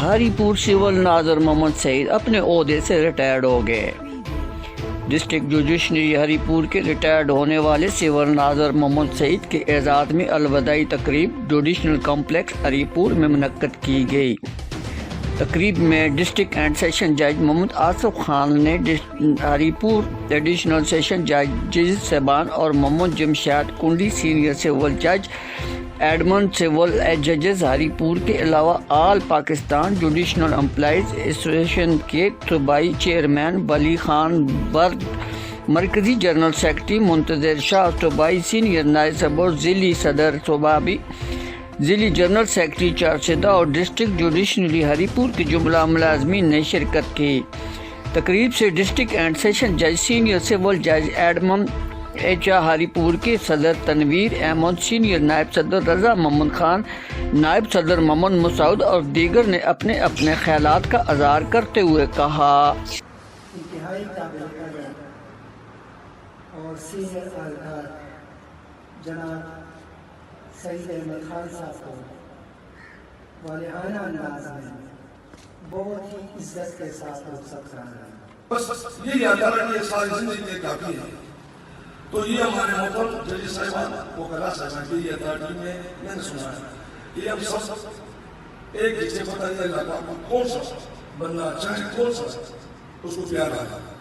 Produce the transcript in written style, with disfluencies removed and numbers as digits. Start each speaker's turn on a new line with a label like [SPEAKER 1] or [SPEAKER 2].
[SPEAKER 1] ہری پور سول ناظر محمد سعید اپنے عہدے سے ریٹائرڈ ہو گئے۔ ڈسٹرکٹ جوڈیشری ہری پور کے ریٹائرڈ ہونے والے سول ناظر محمد سعید کے اعزاز میں الوداعی تقریب جوڈیشنل کمپلیکس ہری پور میں منعقد کی گئی۔ تقریب میں ڈسٹرکٹ اینڈ سیشن جج محمد آصف خان نے ہری پور ایڈیشنل سیشن ججز صاحبان اور محمد جمشید کنڈی سینئر سول جج ایڈمن سول ججز ہری پور کے علاوہ آل پاکستان جوڈیشنل امپلائیز ایسوسی ایشن کے صوبائی چیئرمین ولی خان برد، مرکزی جنرل سیکرٹری منتظر شاہ، صوبائی سینئر نائب صدر، ضلعی صدر، صوبائی ضلعی جنرل سیکرٹری چارسدہ اور ڈسٹرکٹ جوڈیشنری ہری پور کے جملہ ملازمین نے شرکت کی۔ تقریب سے ڈسٹرکٹ اینڈ سیشن جج سینئر سول جج ایڈمن ہری پور کے صدر تنویر احمد، سینئر نائب صدر رضا محمد خان، نائب صدر محمد مسعود اور دیگر نے اپنے اپنے خیالات کا اظہار کرتے ہوئے کہا۔
[SPEAKER 2] انتہائی قابل قدر اور سینئر اہلکار جناب سعید احمد خان صاحب کو والہانہ انداز میں بہت ہی عزت کے ساتھ رخصت کرانا ہے۔
[SPEAKER 3] بس یہ یاد رکھنا کہ ساری زندگی میں کافی ہے، تو یہ ہمارے محترم جج صاحبان وکلاء صاحبان کی اتھارٹی میں نے سنا ہے کہ ہم سب ایک جیسے پتہ نہیں لگا کون سا بننا چاہے کون سا اس کو پیار آتا ہے۔